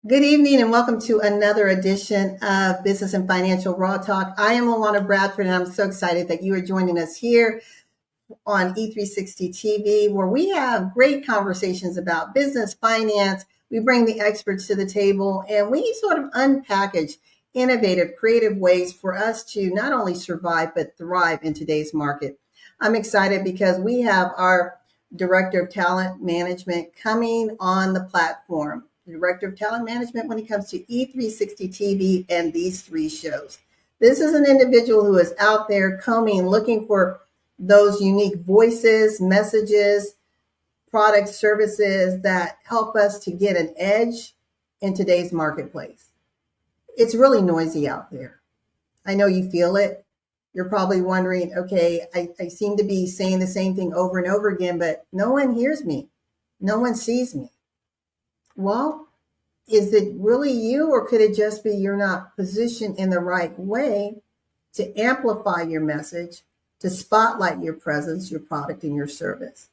Good evening and welcome to another edition of Business and Financial Raw Talk. I am LaWanna Bradford and I'm so excited that you are joining us here on E360 TV, where we have great conversations about business, finance. We bring the experts to the table and we sort of unpackage innovative, creative ways for us to not only survive, but thrive in today's market. I'm excited because we have our Director of Talent Management coming on the platform. Director of Talent Management when it comes to E360 TV and these three shows. This is an individual who is out there combing, looking for those unique voices, messages, products, services that help us to get an edge in today's marketplace. It's really noisy out there. I know you feel it. You're probably wondering, okay, I seem to be saying the same thing over and over again, but no one hears me. No one sees me. Well, is it really you, or could it just be you're not positioned in the right way to amplify your message, to spotlight your presence, your product, and your service?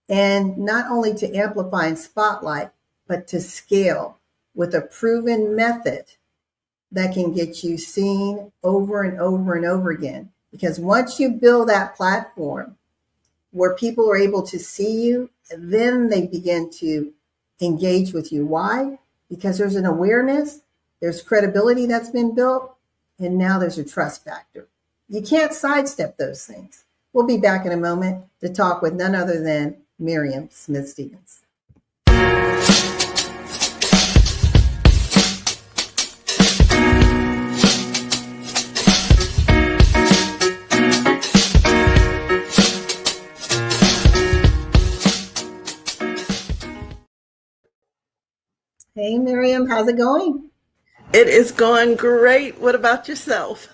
And not only to amplify and spotlight, but to scale with a proven method that can get you seen over and over and over again. Because once you build that platform where people are able to see you, then they begin to engage with you. Why? Because there's an awareness, there's credibility that's been built, and now there's a trust factor. You can't sidestep those things. We'll be back in a moment to talk with none other than Miriam Smith Stevens. Hey, Miriam, how's it going? It is going great. What about yourself?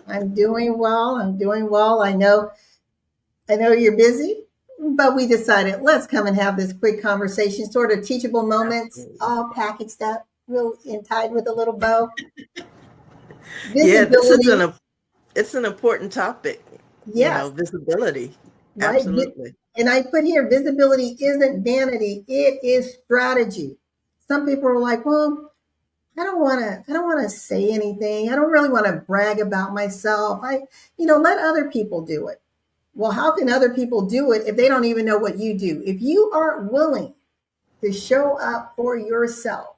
I'm doing well. I know you're busy, but we decided let's come and have this quick conversation, sort of teachable moments, all packaged up, real and tied with a little bow. Yeah, it's an important topic. Yes. Visibility. Right. Absolutely. And I put here, visibility isn't vanity, it is strategy. Some people are like, well, I don't want to say anything. I don't really want to brag about myself. Let other people do it. Well, how can other people do it if they don't even know what you do? If you aren't willing to show up for yourself,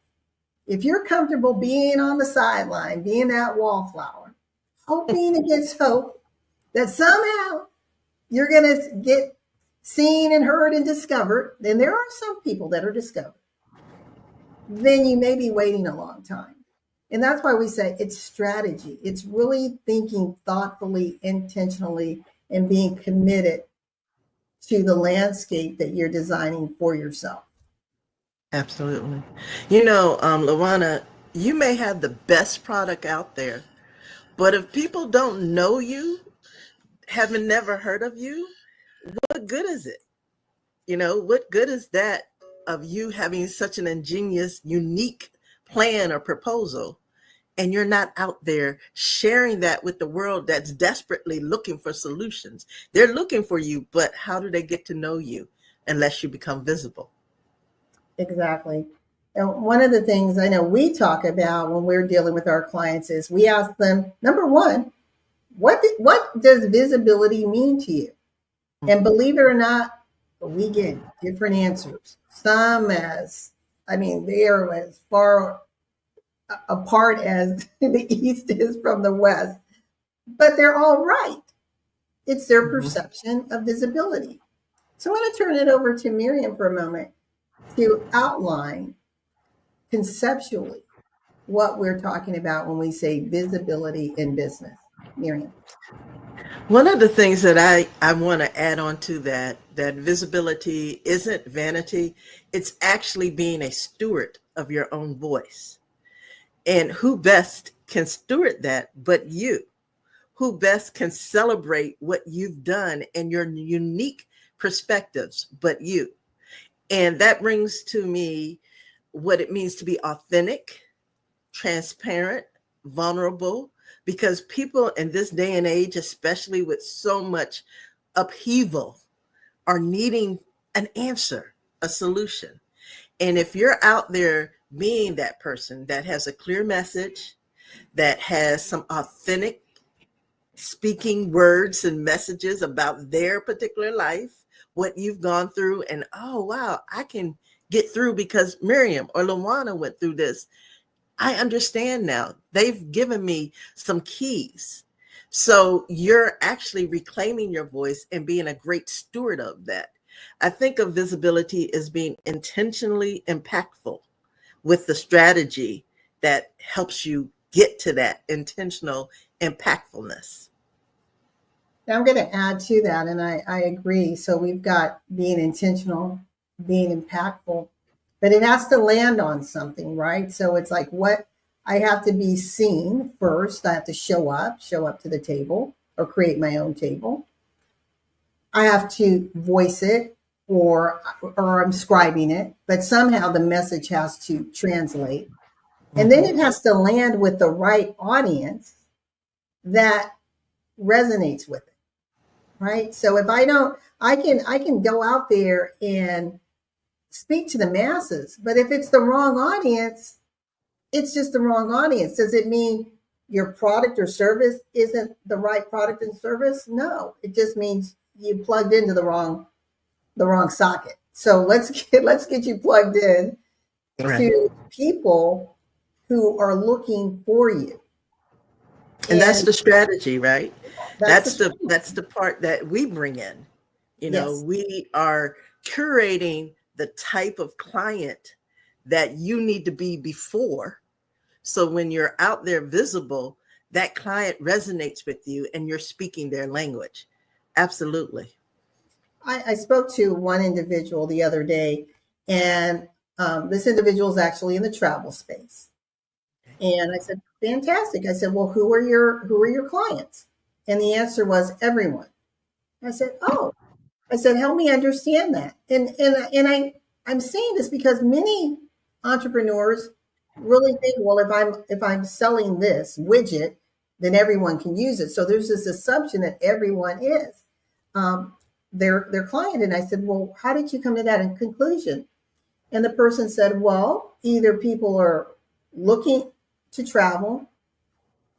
if you're comfortable being on the sideline, being that wallflower, hoping against hope that somehow you're going to get seen and heard and discovered, then there are some people that are discovered. Then you may be waiting a long time. And that's why we say it's strategy. It's really thinking thoughtfully, intentionally, and being committed to the landscape that you're designing for yourself. Absolutely. LaWanna, you may have the best product out there, but if people don't know you, haven't never heard of you, what good is it? What good is that of you having such an ingenious, unique plan or proposal, and you're not out there sharing that with the world that's desperately looking for solutions? They're looking for you, but how do they get to know you unless you become visible? Exactly. And one of the things I know we talk about when we're dealing with our clients is we ask them, number one, what does visibility mean to you? And believe it or not, we get different answers. Some they are as far apart as the East is from the West, but they're all right. It's their perception of visibility. So I'm going to turn it over to Miriam for a moment to outline conceptually what we're talking about when we say visibility in business. Miriam. One of the things that I want to add on to that visibility isn't vanity. It's actually being a steward of your own voice. And who best can steward that but you? Who best can celebrate what you've done and your unique perspectives but you? And that brings to me what it means to be authentic, transparent, vulnerable, because people in this day and age, especially with so much upheaval, are needing an answer, a solution. And if you're out there being that person that has a clear message, that has some authentic speaking words and messages about their particular life, what you've gone through, and oh wow, I can get through because Miriam or LaWanna went through this. I understand now. They've given me some keys. So you're actually reclaiming your voice and being a great steward of that. I think of visibility as being intentionally impactful with the strategy that helps you get to that intentional impactfulness. Now I'm going to add to that, and I agree. So we've got being intentional, being impactful, but it has to land on something, right? So it's like what I have to be seen first. I have to show up to the table or create my own table. I have to voice it or I'm scribing it, but somehow the message has to translate. And then it has to land with the right audience that resonates with it. Right. So if I don't, I can go out there and speak to the masses, but if it's the wrong audience, it's just the wrong audience. Does it mean your product or service isn't the right product and service? No, it just means you plugged into the wrong socket. So let's get you plugged in to people who are looking for you. And that's the strategy, right? That's That's the part that we bring in. You know, yes. we are curating the type of client that you need to be before. So when you're out there visible, that client resonates with you and you're speaking their language. Absolutely. I spoke to one individual the other day, and this individual is actually in the travel space. And I said, fantastic. I said, well, who are your clients? And the answer was everyone. I said, oh, I said, help me understand that. I'm saying this because many entrepreneurs really think, well, if I'm selling this widget, then everyone can use it. So there's this assumption that everyone is their client. And I said, well, how did you come to that conclusion? And the person said, well, either people are looking to travel,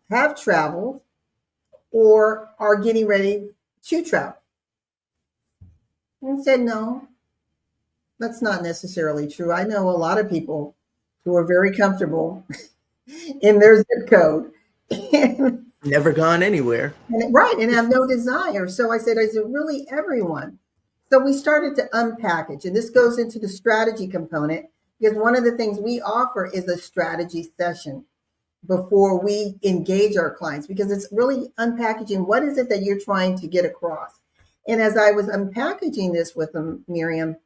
have traveled, or are getting ready to travel. And I said, no, that's not necessarily true. I know a lot of people who are very comfortable in their zip code. Never gone anywhere. Right, and have no desire. So I said, really everyone? So we started to unpackage, and this goes into the strategy component because one of the things we offer is a strategy session before we engage our clients, because it's really unpackaging what is it that you're trying to get across. And as I was unpackaging this with them, Miriam,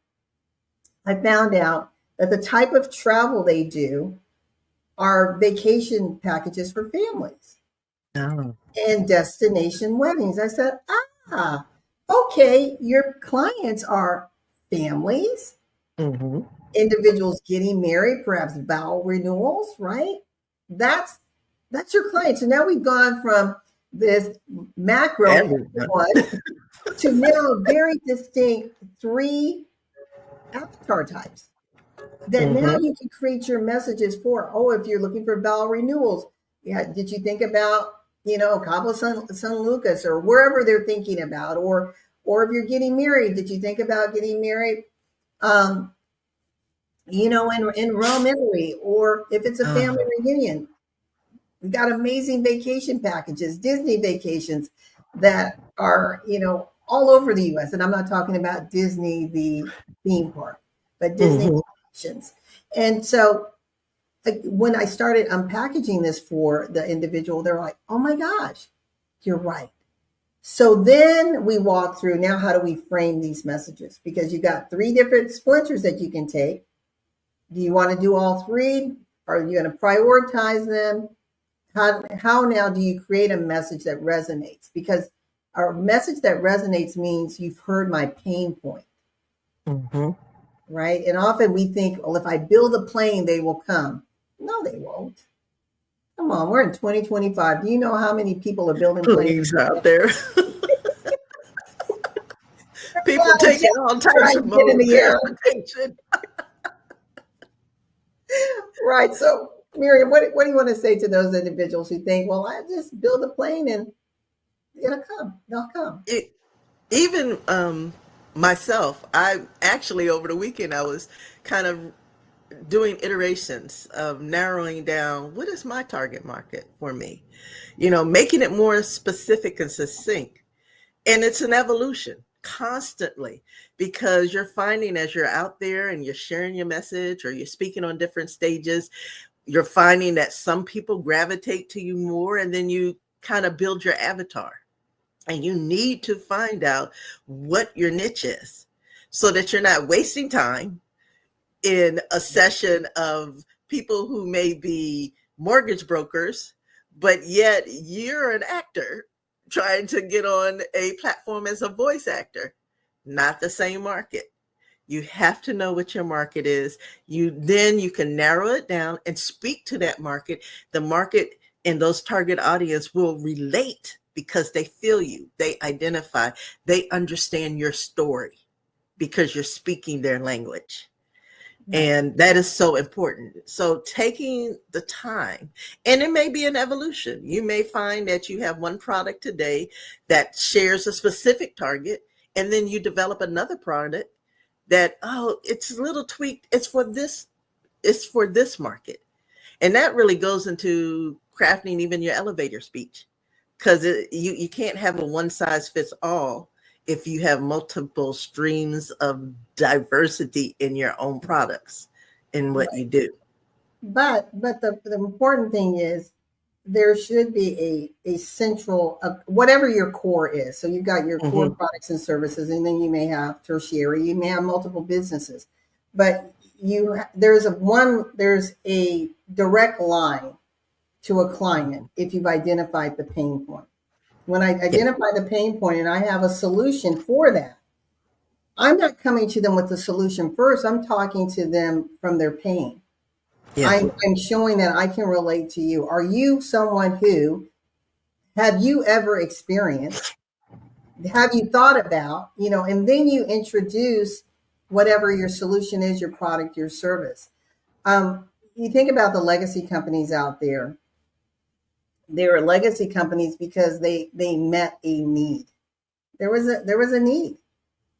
I found out that the type of travel they do are vacation packages for families and destination weddings. I said, okay, your clients are families, individuals getting married, perhaps vow renewals, right? That's your client. So now we've gone from this macro one to now very distinct 3 avatar types that now you can create your messages for. Oh, if you're looking for vow renewals, yeah, did you think about, Cabo San Lucas or wherever they're thinking about, or if you're getting married, did you think about getting married, in Rome, Italy, or if it's a family reunion? We've got amazing vacation packages, Disney vacations that are, all over the US. And I'm not talking about Disney, the theme park, but Disney vacations. And so when I started unpackaging this for the individual, they're like, oh my gosh, you're right. So then we walk through, now how do we frame these messages? Because you got 3 different splinters that you can take. Do you want to do all 3? Are you going to prioritize them? How now do you create a message that resonates? Because our message that resonates means you've heard my pain point. Right? And often we think, well, if I build a plane, they will come. No, they won't. Come on, we're in 2025. Do you know how many people are building planes out there? People taking all types of mode of transportation. Right. So, Miriam, what do you want to say to those individuals who think, well, I just build a plane and it'll come, they'll come? It, even myself, I actually over the weekend I was kind of doing iterations of narrowing down what is my target market for me, making it more specific and succinct. And it's an evolution constantly, because you're finding as you're out there and you're sharing your message or you're speaking on different stages, you're finding that some people gravitate to you more, and then you kind of build your avatar. And you need to find out what your niche is so that you're not wasting time in a session of people who may be mortgage brokers, but yet you're an actor trying to get on a platform as a voice actor. Not the same market. You have to know what your market is. Then you can narrow it down and speak to that market. The market and those target audience will relate because they feel you, they identify, they understand your story because you're speaking their language. And that is so important. So taking the time, and it may be an evolution. You may find that you have one product today that shares a specific target, and then you develop another product that, it's a little tweaked. It's for this market. And that really goes into crafting even your elevator speech, because you can't have a one size fits all if you have multiple streams of diversity in your own products in what you do. But the important thing is there should be a central, whatever your core is. So you've got your core products and services, and then you may have tertiary, you may have multiple businesses, but there's a direct line to a client if you've identified the pain point. When I identify the pain point and I have a solution for that, I'm not coming to them with the solution first. I'm talking to them from their pain. Yes. I'm showing that I can relate to you. Are you someone have you ever experienced, have you thought about, and then you introduce whatever your solution is, your product, your service. You think about the legacy companies out there. They are legacy companies because they met a need. There was a need.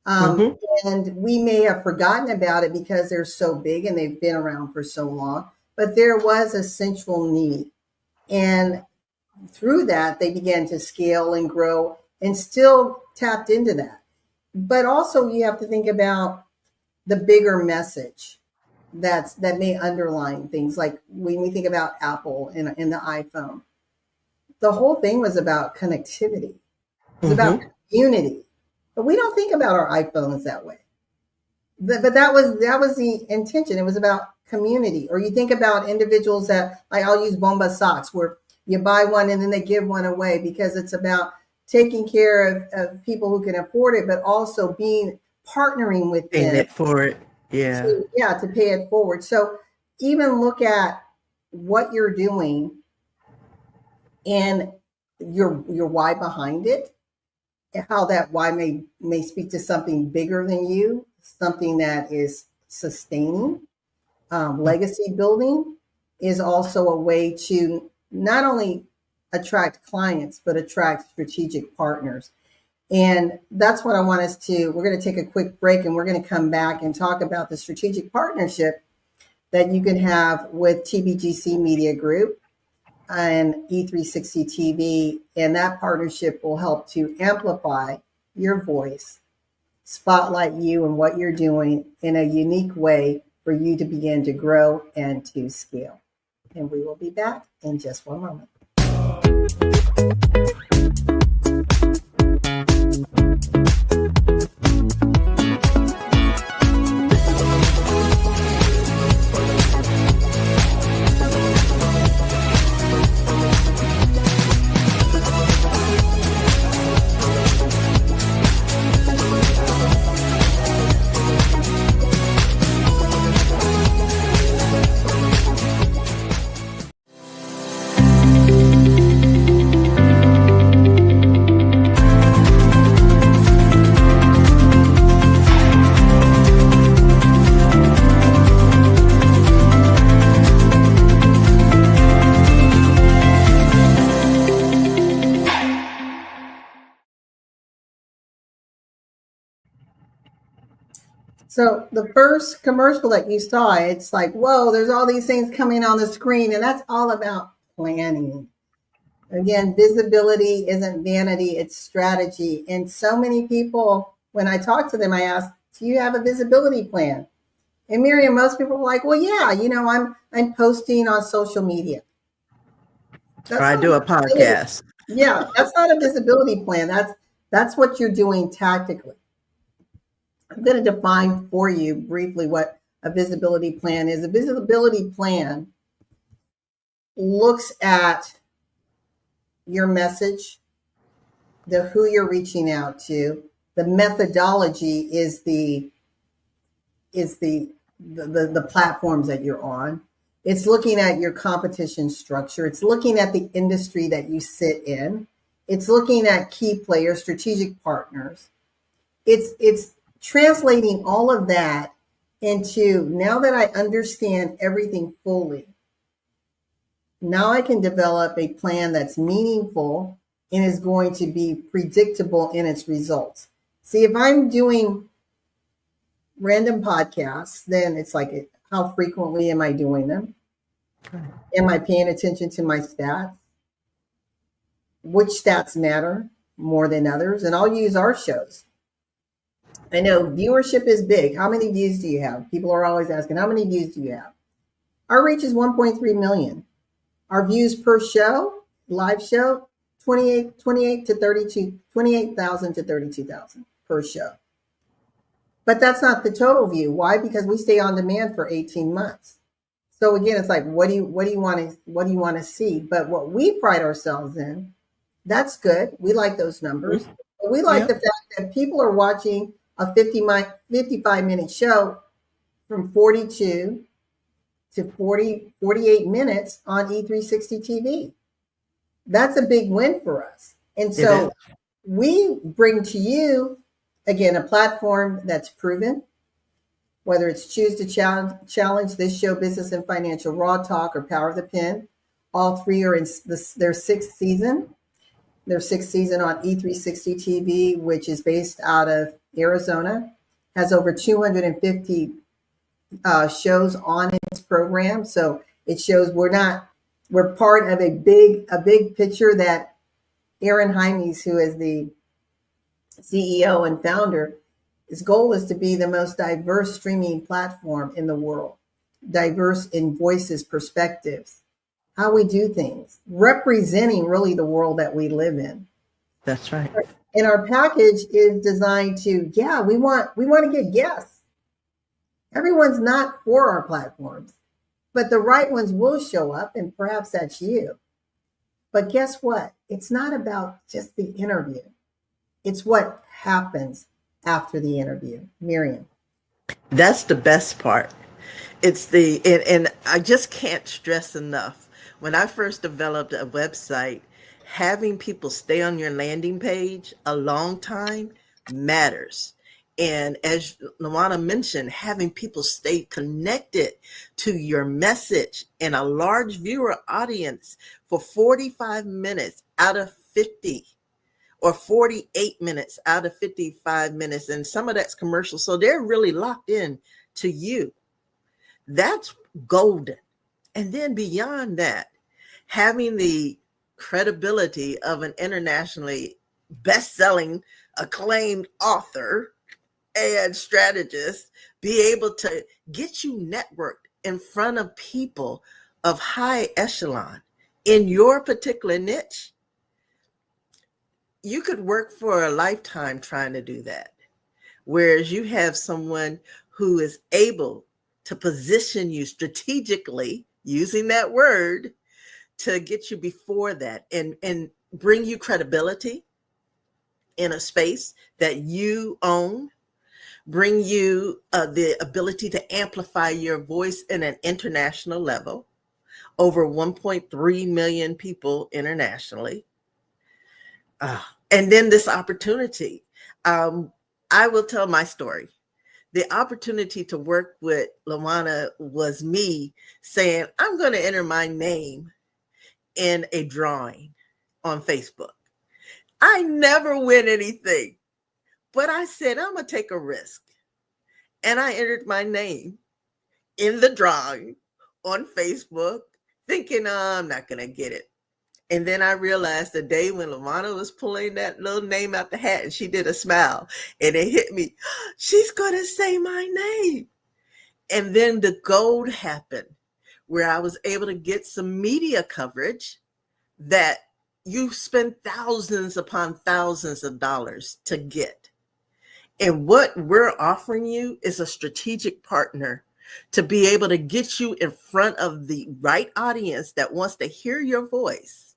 And we may have forgotten about it because they're so big and they've been around for so long, but there was a central need. And through that, they began to scale and grow and still tapped into that. But also you have to think about the bigger message that may underline things, like when we think about Apple and the iPhone. The whole thing was about connectivity. It's about community. But we don't think about our iPhones that way. But that was the intention. It was about community. Or you think about individuals that, like, I'll use Bomba socks, where you buy one and then they give one away, because it's about taking care of people who can afford it, but also partnering with them. Paying it forward. Yeah. To pay it forward. So even look at what you're doing and your why behind it, and how that why may speak to something bigger than you, something that is sustaining. Legacy building is also a way to not only attract clients, but attract strategic partners. And that's what I want us to, we're going to take a quick break and we're going to come back and talk about the strategic partnership that you can have with TBGC Media Group and E360 TV. And that partnership will help to amplify your voice, spotlight you and what you're doing in a unique way for you to begin to grow and to scale. And we will be back in just one moment. So the first commercial that you saw, it's like, whoa, there's all these things coming on the screen, and that's all about planning. Again, visibility isn't vanity, it's strategy. And so many people, when I talk to them, I ask, do you have a visibility plan? And Miriam, most people are like, well, yeah, I'm posting on social media. Or That's I not do a visibility. podcast. Yeah, that's not a visibility plan. That's what you're doing tactically. I'm going to define for you briefly what a visibility plan is. A visibility plan looks at your message, the who you're reaching out to. The methodology is the platforms that you're on. It's looking at your competition structure. It's looking at the industry that you sit in. It's looking at key players, strategic partners. It's translating all of that into, now that I understand everything fully, now I can develop a plan that's meaningful and is going to be predictable in its results. See, if I'm doing random podcasts, then it's like, how frequently am I doing them? Am I paying attention to my stats? Which stats matter more than others? And I'll use our shows. I know viewership is big. How many views do you have? People are always asking, how many views do you have? Our reach is 1.3 million. Our views per show, live show, 28 to 32, 28,000 to 32,000 per show. But that's not the total view. Why? Because we stay on demand for 18 months. So again, it's like, what do you want to see? But what we pride ourselves in, that's good. We like those numbers. But we like Yeah. the fact that people are watching a 55-minute show from 42 to 48 minutes on E360 TV. That's a big win for us. And so we bring to you, again, a platform that's proven, whether it's Choose to Challenge, This Show, Business and Financial Raw Talk, or Power of the Pen. All three are in their sixth season. Their sixth season on E360 TV, which is based out of Arizona, has over 250 shows on its program. So it shows we're part of a big picture that Aaron Hymes, who is the CEO and founder, his goal is to be the most diverse streaming platform in the world, diverse in voices, perspectives, how we do things, representing really the world that we live in. That's right. And our package is designed to, we want to get guests. Everyone's not for our platforms, but the right ones will show up, and perhaps that's you. But guess what? It's not about just the interview. It's what happens after the interview. Miriam. That's the best part. And I just can't stress enough. When I first developed a website, having people stay on your landing page a long time matters. And as LaWanna mentioned, having people stay connected to your message and a large viewer audience for 45 minutes out of 50, or 48 minutes out of 55 minutes. And some of that's commercial. So they're really locked in to you. That's golden. And then beyond that, having the credibility of an internationally best-selling, acclaimed author and strategist, be able to get you networked in front of people of high echelon in your particular niche. You could work for a lifetime trying to do that. Whereas you have someone who is able to position you strategically, using that word, to get you before that and bring you credibility in a space that you own, bring you the ability to amplify your voice in an international level, over 1.3 million people internationally. And then this opportunity. I will tell my story. The opportunity to work with LaWanna was me saying, I'm going to enter my name in a drawing on Facebook. I never win anything, but I said, I'm going to take a risk. And I entered my name in the drawing on Facebook, thinking, oh, I'm not going to get it. And then I realized the day when LaWanna was pulling that little name out the hat and she did a smile and it hit me, she's going to say my name. And then the gold happened where I was able to get some media coverage that you spend thousands upon thousands of dollars to get. And what we're offering you is a strategic partner to be able to get you in front of the right audience that wants to hear your voice,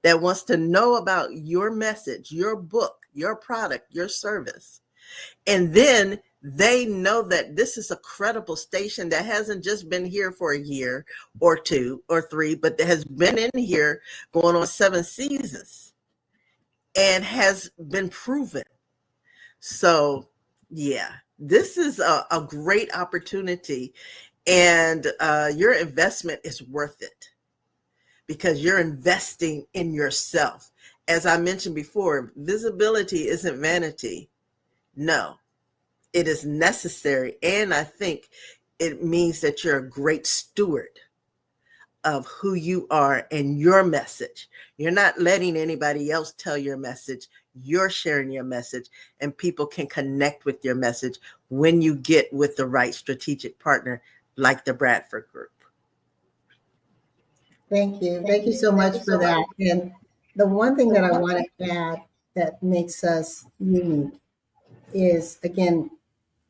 that wants to know about your message, your book, your product, your service. And then they know that this is a credible station that hasn't just been here for a year or two or three, but that has been in here going on 7 seasons and has been proven. So, yeah, this is a great opportunity, and your investment is worth it because you're investing in yourself. As I mentioned before, visibility isn't vanity. No, it is necessary, and I think it means that you're a great steward of who you are and your message. You're not letting anybody else tell your message. You're sharing your message, and people can connect with your message when you get with the right strategic partner like the Bradford Group. Thank you. Thank you so much for that. And the one thing that I want to add that makes us unique is, again,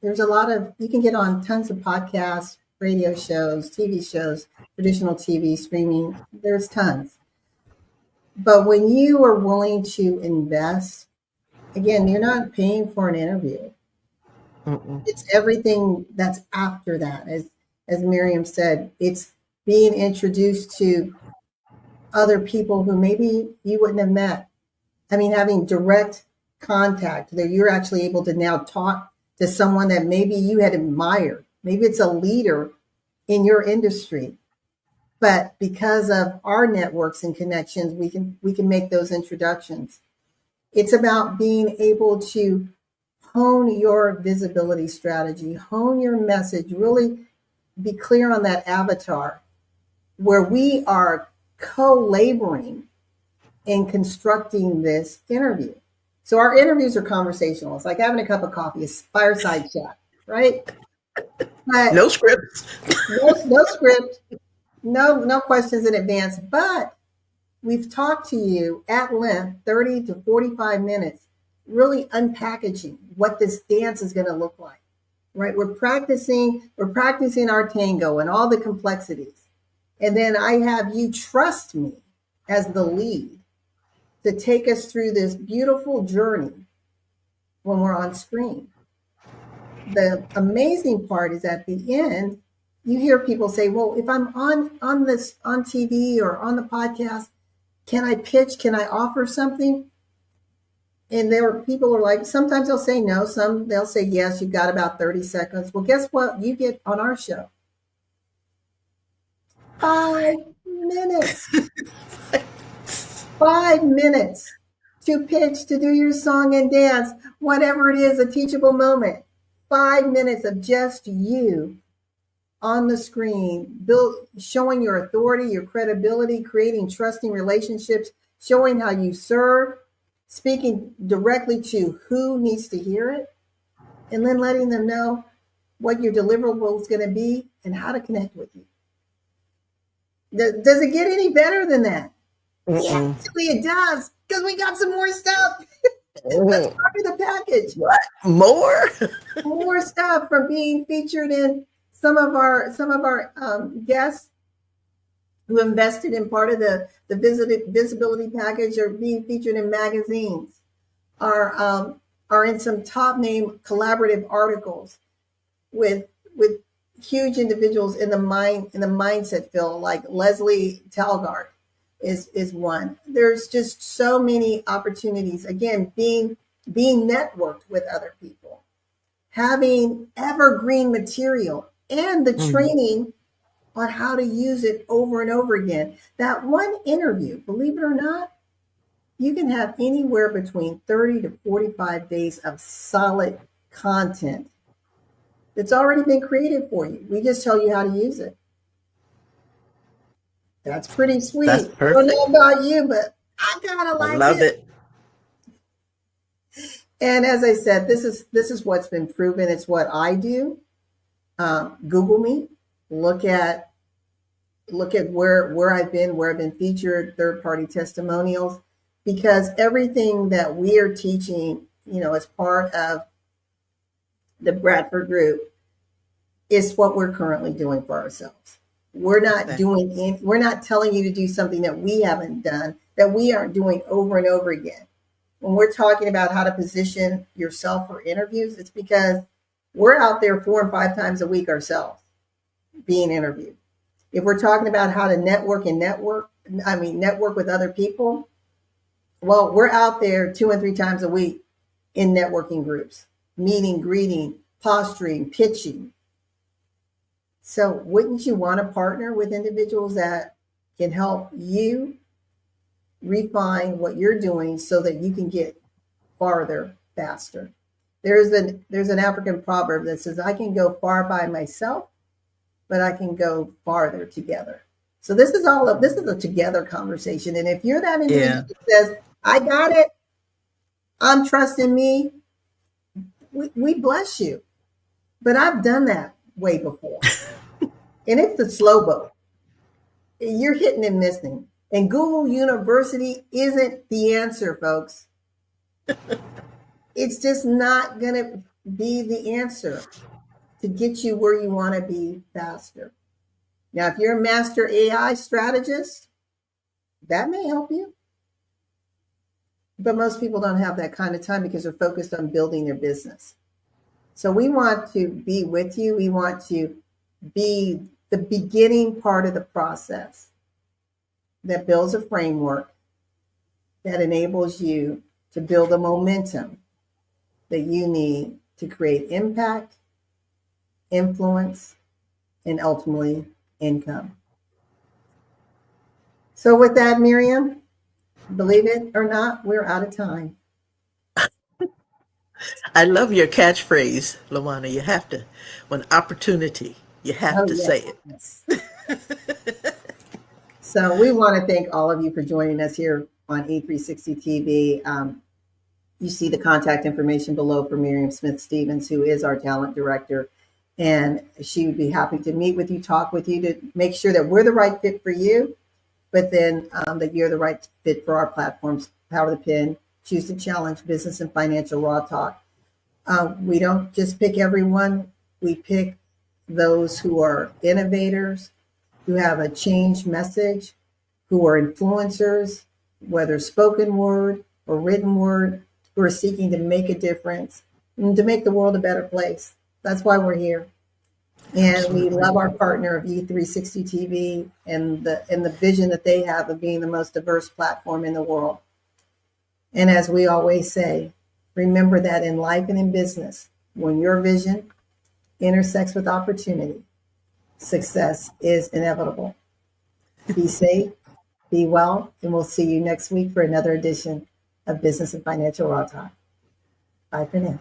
there's a lot of, you can get on tons of podcasts, radio shows, TV shows, traditional TV, streaming, there's tons. But when you are willing to invest, again, you're not paying for an interview. It's everything that's after that. As Miriam said, it's being introduced to other people who maybe you wouldn't have met. I mean, having direct contact that you're actually able to now talk to someone that maybe you had admired. Maybe it's a leader in your industry. But because of our networks and connections, we can make those introductions. It's about being able to hone your visibility strategy, hone your message, really be clear on that avatar where we are co-laboring in constructing this interview. So our interviews are conversational. It's like having a cup of coffee, it's fireside chat, right? But No scripts. no script, no questions in advance, but we've talked to you at length, 30 to 45 minutes, really unpackaging what this dance is going to look like, right? We're practicing our tango and all the complexities. And then I have you trust me as the lead to take us through this beautiful journey when we're on screen. The amazing part is at the end, you hear people say, well, if I'm on TV or on the podcast, can I pitch? Can I offer something? And people are like, sometimes they'll say no, some they'll say yes, you've got about 30 seconds. Well, guess what? You get on our show. 5 minutes. 5 minutes to pitch, to do your song and dance, whatever it is, a teachable moment. 5 minutes of just you on the screen, showing your authority, your credibility, creating trusting relationships, showing how you serve, speaking directly to who needs to hear it, and then letting them know what your deliverable is going to be and how to connect with you. Does it get any better than that? Yeah, actually it does, because we got some more stuff. That's part of the package. What? More? More stuff from being featured in some of our guests who invested in part of the visibility package are being featured in magazines, are in some top name collaborative articles with huge individuals in the mindset field, like Leslie Talgard is one. There's just so many opportunities. Again, being networked with other people, having evergreen material, and the training on how to use it over and over again. That one interview, believe it or not, you can have anywhere between 30 to 45 days of solid content It's already been created for you. We just tell you how to use it. That's pretty That's sweet. I don't perfect. know about you, but I kind of I like love it. it. And as I said, this is what's been proven. It's what I do. Google me. Look at where I've been featured, third party testimonials, because everything that we are teaching, as part of the Bradford Group, is what we're currently doing for ourselves. We're not Exactly. we're not telling you to do something that we haven't done, that we aren't doing over and over again. When we're talking about how to position yourself for interviews, it's because we're out there 4 and 5 times a week ourselves being interviewed. If we're talking about how to network with other people, well, we're out there 2 and 3 times a week in networking groups, meeting, greeting, posturing, pitching. So wouldn't you want to partner with individuals that can help you refine what you're doing so that you can get farther faster? There's an African proverb that says, I can go far by myself, but I can go farther together. So this is a together conversation. And if you're that individual Yeah. that says, I got it, I'm trusting me, we bless you. But I've done that way before. And it's the slow boat. You're hitting and missing. And Google University isn't the answer, folks. It's just not going to be the answer to get you where you want to be faster. Now, if you're a master AI strategist, that may help you. But most people don't have that kind of time because they're focused on building their business. So we want to be with you. We want to be the beginning part of the process that builds a framework that enables you to build a momentum that you need to create impact, influence, and ultimately income. So with that, Miriam, believe it or not, we're out of time. I love your catchphrase, LaWanna. You have to, when opportunity, you have Oh, to say yes, it. yes. So we want to thank all of you for joining us here on E360 TV. You see the contact information below for Miriam Smith Stevens, who is our talent director. And she would be happy to meet with you, talk with you to make sure that we're the right fit for you, but then that you're the right fit for our platforms, Power the Pin, Choose the Challenge, Business and Financial Raw Talk. We don't just pick everyone. We pick those who are innovators, who have a change message, who are influencers, whether spoken word or written word, who are seeking to make a difference and to make the world a better place. That's why we're here. And we Absolutely. love our partner of E360 TV and the vision that they have of being the most diverse platform in the world. And as we always say, remember that in life and in business, when your vision intersects with opportunity, success is inevitable. Be safe, be well, and we'll see you next week for another edition of Business and Financial Raw Talk. Bye for now.